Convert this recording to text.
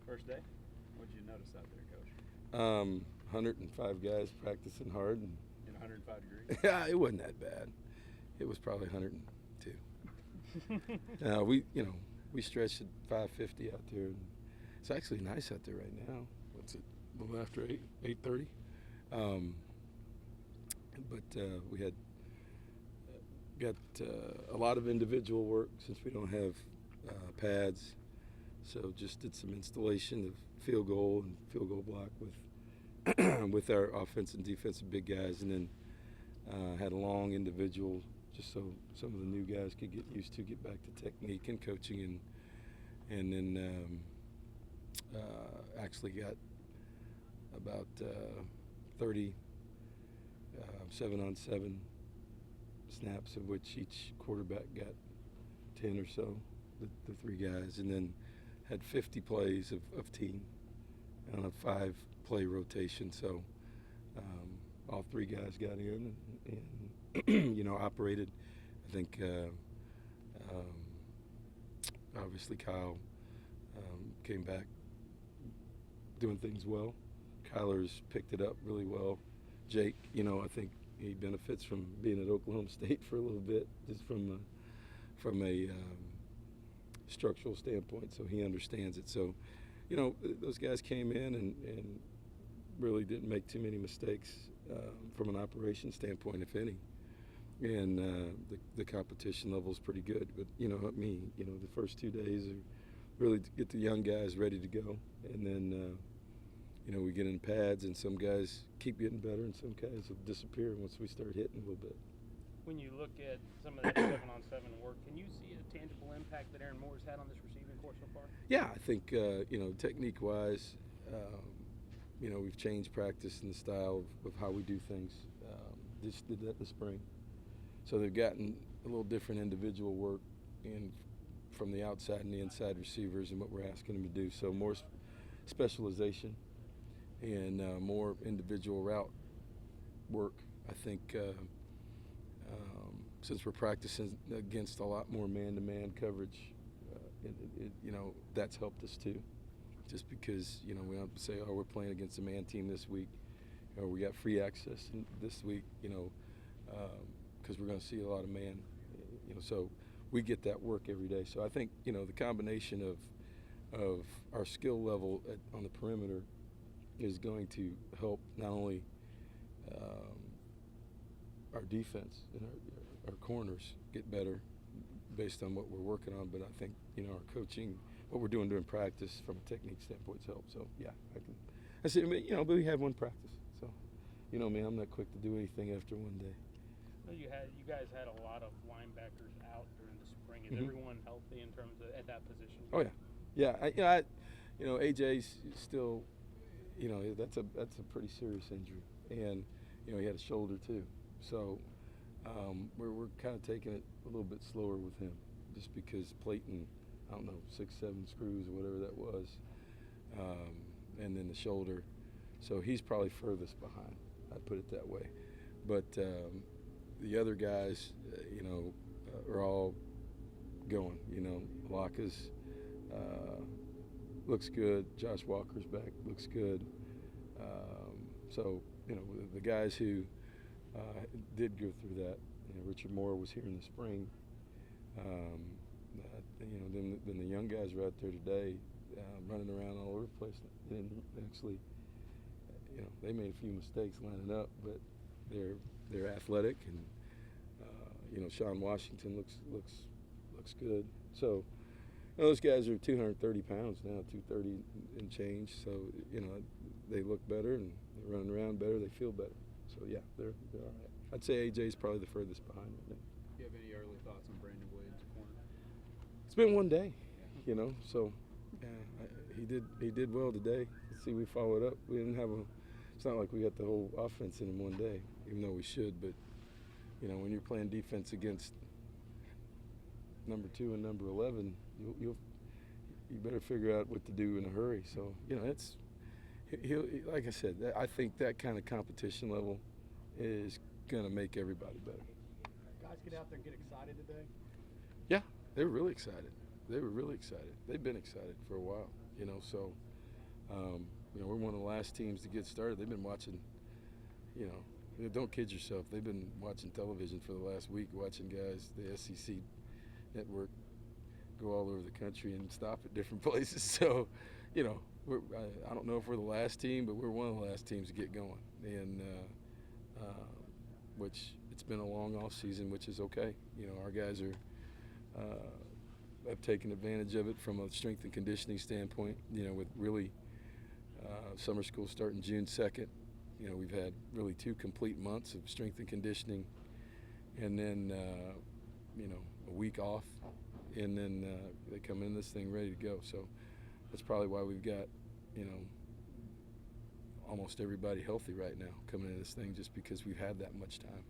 First day, what did you notice out there, Coach? 105 guys practicing hard. And In 105 degrees? yeah, it wasn't that bad. It was probably 102. We stretched at 550 out there. And it's actually nice out there right now. What's it? A little after 8:30. But we had got a lot of individual work since we don't have pads. So just did some installation of field goal and field goal block with with our offensive and defensive big guys, and then had a long individual just so some of the new guys could get used to get back to technique and coaching, and then actually got about 30 7-on-7 snaps, of which each quarterback got 10 or so, the three guys, and then had 50 plays of team on a 5-play rotation. So all three guys got in and operated. I think obviously Kyle came back doing things well. Kyler's picked it up really well. Jake, I think he benefits from being at Oklahoma State for a little bit, just from a structural standpoint, so he understands it. So, those guys came in and really didn't make too many mistakes from an operation standpoint, if any. And the competition level is pretty good. But, the first 2 days are really to get the young guys ready to go. And then, we get in pads, and some guys keep getting better, and some guys will disappear once we start hitting a little bit. When you look at some of that 7-on-7 work, can you see a tangible impact that Aaron Moore's had on this receiving corps so far? Yeah, I think, technique-wise, we've changed practice and the style of how we do things. Just did that this spring. So they've gotten a little different individual work from the outside and the inside receivers and what we're asking them to do. So more specialization and more individual route work. I think since we're practicing against a lot more man-to-man coverage, that's helped us too. Just because, we don't say, oh, we're playing against a man team this week, or we got free access this week, because we're going to see a lot of man, so we get that work every day. So I think, the combination of our skill level on the perimeter is going to help not only our defense and our corners get better based on what we're working on, but I think, our coaching, what we're doing during practice from a technique standpoint has helped. So, yeah, I see, but we have one practice. So, me, I'm not quick to do anything after one day. Well, you guys had a lot of linebackers out during the spring. Is everyone healthy in terms of at that position? Oh, yeah. AJ's still, that's a pretty serious injury, and he had a shoulder too. So we're kind of taking it a little bit slower with him, just because Platon, I don't know, 6, 7 screws or whatever that was, and then the shoulder. So he's probably furthest behind. I'd put it that way. But the other guys, are all going. Laka's looks good. Josh Walker's back, looks good. So, the guys who did go through that, Richard Moore was here in the spring. Then the young guys are out there today running around all over the place. And actually, they made a few mistakes lining up, but they're athletic, and Sean Washington looks good. So those guys are 230 pounds now, 230 and change. So they look better, and they're running around better. They feel better. So yeah, they're all right. I'd say AJ's probably the furthest behind right now. Do you have any early thoughts on Brandon Williams' corner? It's been one day, So he did well today. Let's see, we followed up. We didn't have it's not like we got the whole offense in one day, even though we should. But when you're playing defense against number 2 and number 11, you better figure out what to do in a hurry. So he'll like I said, I think that kind of competition level is going to make everybody better. Guys get out there and get excited today? Yeah, they were really excited. They were really excited. They've been excited for a while, So You know, we're one of the last teams to get started. They've been watching, you know, don't kid yourself. They've been watching television for the last week, watching guys, the SEC network, go all over the country and stop at different places. So, you know, I don't know if we're the last team, but we're one of the last teams to get going. And which it's been a long off season, which is okay. You know, our guys have taken advantage of it from a strength and conditioning standpoint. You know, with really summer school starting June 2nd. You know, we've had really 2 complete months of strength and conditioning, and then you know, a week off, and then they come in this thing ready to go. So that's probably why we've got, you know, almost everybody healthy right now coming into this thing, just because we've had that much time.